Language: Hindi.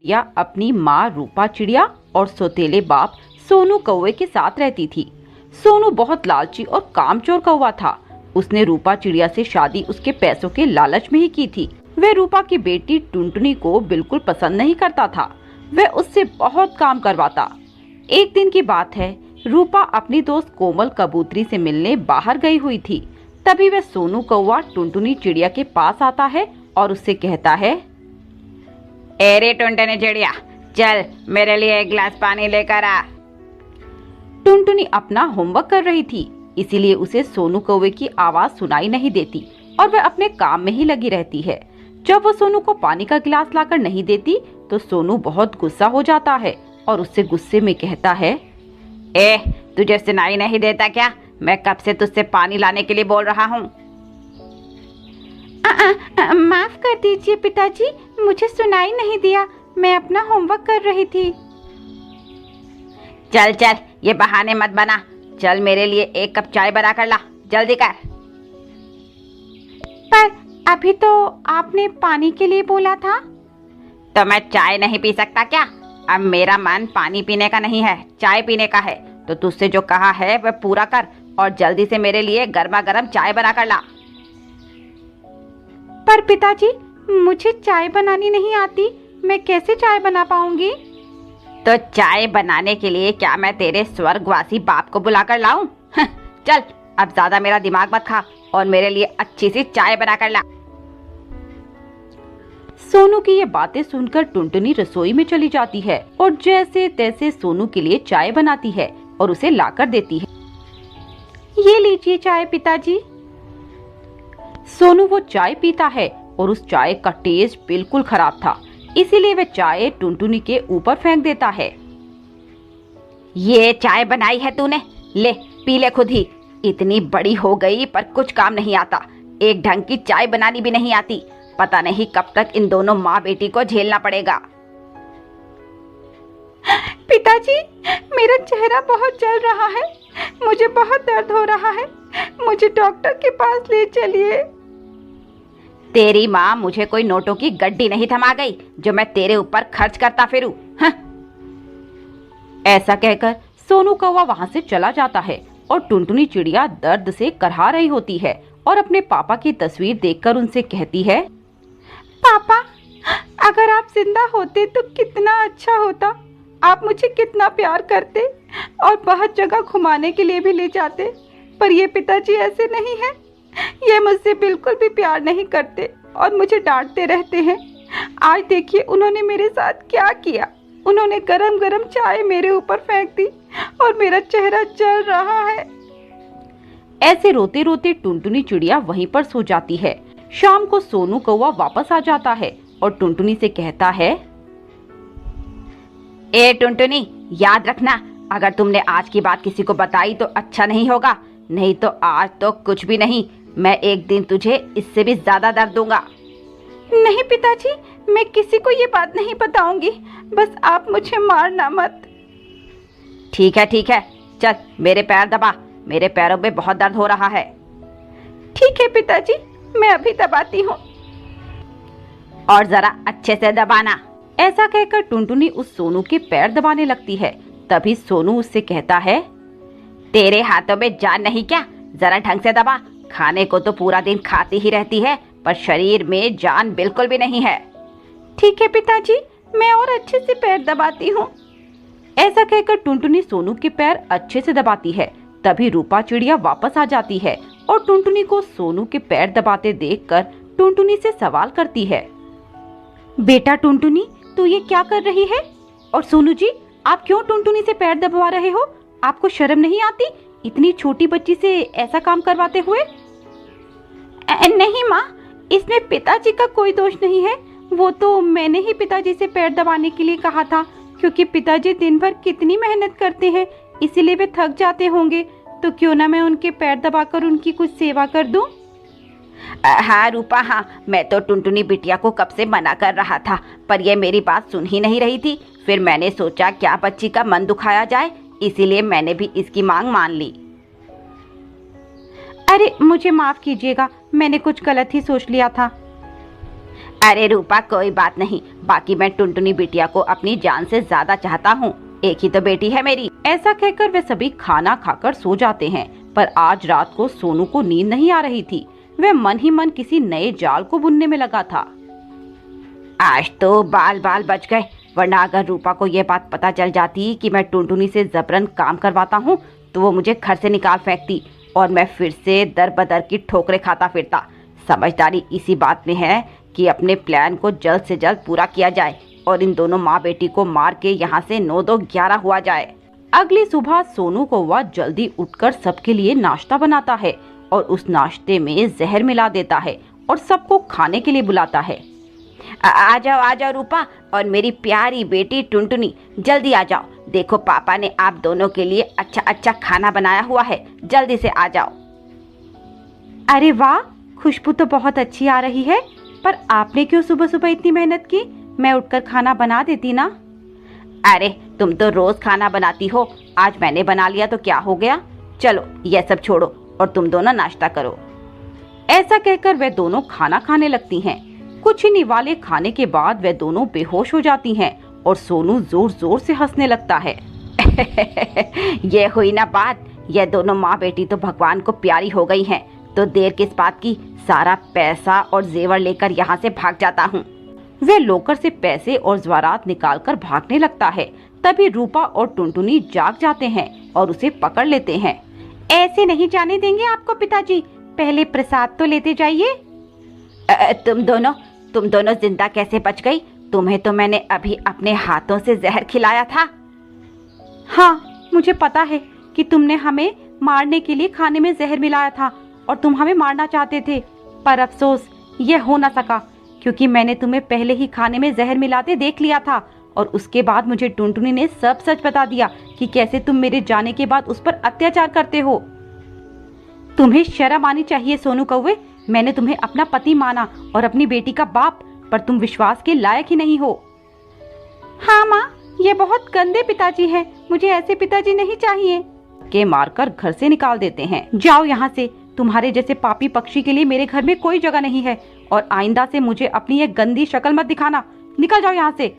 या अपनी माँ रूपा चिड़िया और सौतेले बाप सोनू कौवे के साथ रहती थी। सोनू बहुत लालची और कामचोर कौवा था। उसने रूपा चिड़िया से शादी उसके पैसों के लालच में ही की थी। वह रूपा की बेटी टुनटुनी को बिल्कुल पसंद नहीं करता था। वह उससे बहुत काम करवाता। एक दिन की बात है, रूपा अपनी दोस्त कोमल कबूतरी से मिलने बाहर गई हुई थी। तभी वह सोनू कौवा टुनटुनी चिड़िया के पास आता है और उससे कहता है, अरे टुनटुनी चिड़िया, चल मेरे लिए एक गिलास पानी लेकर आ। टुनटुनी अपना होमवर्क कर रही थी, इसीलिए उसे सोनू कौवे की आवाज सुनाई नहीं देती और वह अपने काम में ही लगी रहती है। जब वो सोनू को पानी का गिलास लाकर नहीं देती तो सोनू बहुत गुस्सा हो जाता है और उससे गुस्से में कहता है, तुझे सुनाई नहीं देता क्या? मैं कब से तुझसे पानी लाने के लिए बोल रहा हूँ। माफ कर दीजिए पिताजी, मुझे सुनाई नहीं दिया, मैं अपना होमवर्क कर रही थी। चल चल, ये बहाने मत बना। चल मेरे लिए एक कप चाय बना कर ला, जल्दी कर। पर अभी तो आपने पानी के लिए बोला था। तो मैं चाय नहीं पी सकता क्या? अब मेरा मन पानी पीने का नहीं है, चाय पीने का है। तो तुझसे जो कहा है वह पूरा कर और जल्दी से मेरे लिए गर्मा गर्म चाय बना कर ला। पर पिताजी, मुझे चाय बनानी नहीं आती, मैं कैसे चाय बना पाऊंगी? तो चाय बनाने के लिए क्या मैं तेरे स्वर्गवासी बाप को बुला कर लाऊं? चल अब ज्यादा मेरा दिमाग मत खा और मेरे लिए अच्छी सी चाय बना कर ला। सोनू की ये बातें सुनकर टुनटुनी रसोई में चली जाती है और जैसे तैसे सोनू के लिए चाय बनाती है और उसे लाकर देती है। ये लीजिए चाय पिताजी। सोनू वो चाय पीता है और उस चाय का टेस्ट बिल्कुल खराब था, इसीलिए वह चाय टुनटुनी के ऊपर फेंक देता है। ये चाय बनाई है तूने, ले पी ले खुद ही। इतनी बड़ी हो गई पर कुछ काम नहीं आता, एक ढंग की चाय बनानी भी नहीं आती। पता नहीं कब तक इन दोनों माँ बेटी को झेलना पड़ेगा। पिताजी, मेरा चेहरा बहुत जल रहा है, मुझे बहुत दर्द हो रहा है, मुझे डॉक्टर के पास ले चलिए। तेरी माँ मुझे कोई नोटों की गड्डी नहीं थमा गई जो मैं तेरे ऊपर खर्च करता फिरूं। ऐसा कहकर सोनू कौवा वहाँ से चला जाता है और टुनटुनी चिड़िया दर्द से करहा रही होती है और अपने पापा की तस्वीर देखकर उनसे कहती है, पापा, अगर आप जिंदा होते तो कितना अच्छा होता। आप मुझे कितना प्यार करते और बहुत जगह घुमाने के लिए भी ले जाते। पर ये पिताजी ऐसे नहीं है, ये मुझसे बिल्कुल भी प्यार नहीं करते और मुझे डांटते रहते हैं। आज देखिए उन्होंने मेरे साथ क्या किया। उन्होंने गरम गरम चाय मेरे ऊपर फेंक दी और मेरा चेहरा जल रहा है। ऐसे रोते रोते टुनटुनी चिड़िया वहीं पर सो जाती है। शाम को सोनू कौवा वापस आ जाता है और टुनटुनी से कहता है, टुनटुनी, याद रखना, अगर तुमने आज की बात किसी को बताई तो अच्छा नहीं होगा, नहीं तो आज तो कुछ भी नहीं, मैं एक दिन तुझे इससे भी ज्यादा दर्द दूंगा। नहीं पिताजी, मैं किसी को ये बात नहीं बताऊंगी, बस आप मुझे मारना मत। ठीक है, चल मेरे पैर दबा, मेरे पैरों में बहुत दर्द हो रहा है। ठीक है पिताजी, मैं अभी दबाती हूँ। और जरा अच्छे से दबाना। ऐसा कहकर टुनटुनी उस सोनू के पैर दबाने लगती है। तभी सोनू उससे कहता है, तेरे हाथों में जान नहीं क्या? जरा ढंग से दबा। खाने को तो पूरा दिन खाती ही रहती है पर शरीर में जान बिल्कुल भी नहीं है। ठीक है पिताजी, मैं और अच्छे से पैर दबाती हूँ। ऐसा कहकर टुनटुनी सोनू के पैर अच्छे से दबाती है। तभी रूपा चिड़िया वापस आ जाती है और टुनटुनी को सोनू के पैर दबाते देखकर टुनटुनी से सवाल करती है, बेटा टुनटुनी, तू ये क्या कर रही है? और सोनू जी, आप क्यों टुनटुनी से पैर दबा रहे हो? आपको शर्म नहीं आती इतनी छोटी बच्ची से ऐसा काम करवाते हुए? नहीं माँ, इसमें पिताजी का कोई दोष नहीं है। वो तो मैंने ही पिताजी से पैर दबाने के लिए कहा था, क्योंकि पिताजी दिन भर कितनी मेहनत करते हैं, इसीलिए वे थक जाते होंगे। तो क्यों ना मैं उनके पैर दबाकर उनकी कुछ सेवा कर दूं? हाँ रूपा, हाँ, मैं तो टुनटुनी बिटिया को कब से मना कर रहा था पर ये मेरी बात सुन ही नहीं रही थी। फिर मैंने सोचा क्या बच्ची का मन दुखाया जाए, इसीलिए मैंने भी इसकी मांग मान ली। अरे मुझे माफ कीजिएगा, मैंने कुछ गलत ही सोच लिया था। अरे रूपा कोई बात नहीं, बाकी मैं टुनटुनी बिटिया को अपनी जान से ज्यादा चाहता हूँ, एक ही तो बेटी है मेरी। ऐसा कहकर वे सभी खाना खाकर सो जाते हैं। पर आज रात को सोनू को नींद नहीं आ रही थी। वह मन ही मन किसी नए जाल को बुनने में लगा था। आज तो बाल बाल बच गए, वरना अगर रूपा को ये बात पता चल जाती कि मैं टुनटुनी से जबरन काम करवाता हूँ तो वो मुझे घर से निकाल फेंकती और मैं फिर से दर बदर की ठोकरें खाता फिरता। समझदारी इसी बात में है कि अपने प्लान को जल्द से जल्द पूरा किया जाए और इन दोनों माँ बेटी को मार के यहाँ से 9-2-11 हुआ जाए। अगली सुबह सोनू कौवा जल्दी उठकर सबके लिए नाश्ता बनाता है और उस नाश्ते में जहर मिला देता है और सबको खाने के लिए बुलाता है। आ जाओ रूपा और मेरी प्यारी बेटी टुनटुनी, जल्दी आ जाओ। देखो पापा ने आप दोनों के लिए अच्छा अच्छा खाना बनाया हुआ है, जल्दी से आ जाओ। अरे वाह, खुशबू तो बहुत अच्छी आ रही है, पर आपने क्यों सुबह सुबह इतनी मेहनत की? मैं उठकर खाना बना देती ना। अरे तुम तो रोज खाना बनाती हो, आज मैंने बना लिया तो क्या हो गया। चलो ये सब छोड़ो और तुम दोनों नाश्ता करो। ऐसा कहकर वे दोनों खाना खाने लगती हैं। कुछ ही निवाले खाने के बाद वे दोनों बेहोश हो जाती हैं और सोनू जोर जोर से हंसने लगता है। ये हुई ना बात, ये दोनों माँ बेटी तो भगवान को प्यारी हो गई हैं, तो देर किस बात की, सारा पैसा और जेवर लेकर यहाँ से भाग जाता हूँ। वे लोकर से पैसे और ज़वारात निकालकर भागने लगता है। तभी रूपा और टुनटुनी जाग जाते हैं और उसे पकड़ लेते हैं। ऐसे नहीं जाने देंगे आपको पिताजी, पहले प्रसाद तो लेते जाइए। तुम दोनों जिंदा कैसे बच गई? तुम्हें तो मैंने अभी अपने हाथों से जहर खिलाया था। हाँ, मुझे पता है कि तुमने हमें मारने के लिए खाने में जहर मिलाया था और तुम हमें मारना चाहते थे, पर अफसोस ये हो ना सका क्योंकि मैंने तुम्हें पहले ही खाने में जहर मिलाते देख लिया था और उसके बाद मुझे टुनटुनी ने सब सच बता दिया कि कैसे तुम मेरे जाने के बाद उस पर अत्याचार करते हो। तुम्हें शर्म आनी चाहिए सोनू कौवे, मैंने तुम्हें अपना पति माना और अपनी बेटी का बाप, पर तुम विश्वास के लायक ही नहीं हो। हाँ माँ, ये बहुत गंदे पिताजी हैं, मुझे ऐसे पिताजी नहीं चाहिए। के मारकर घर से निकाल देते हैं। जाओ यहाँ से, तुम्हारे जैसे पापी पक्षी के लिए मेरे घर में कोई जगह नहीं है और आइंदा से मुझे अपनी ये गंदी शक्ल मत दिखाना। निकल जाओ यहाँ से।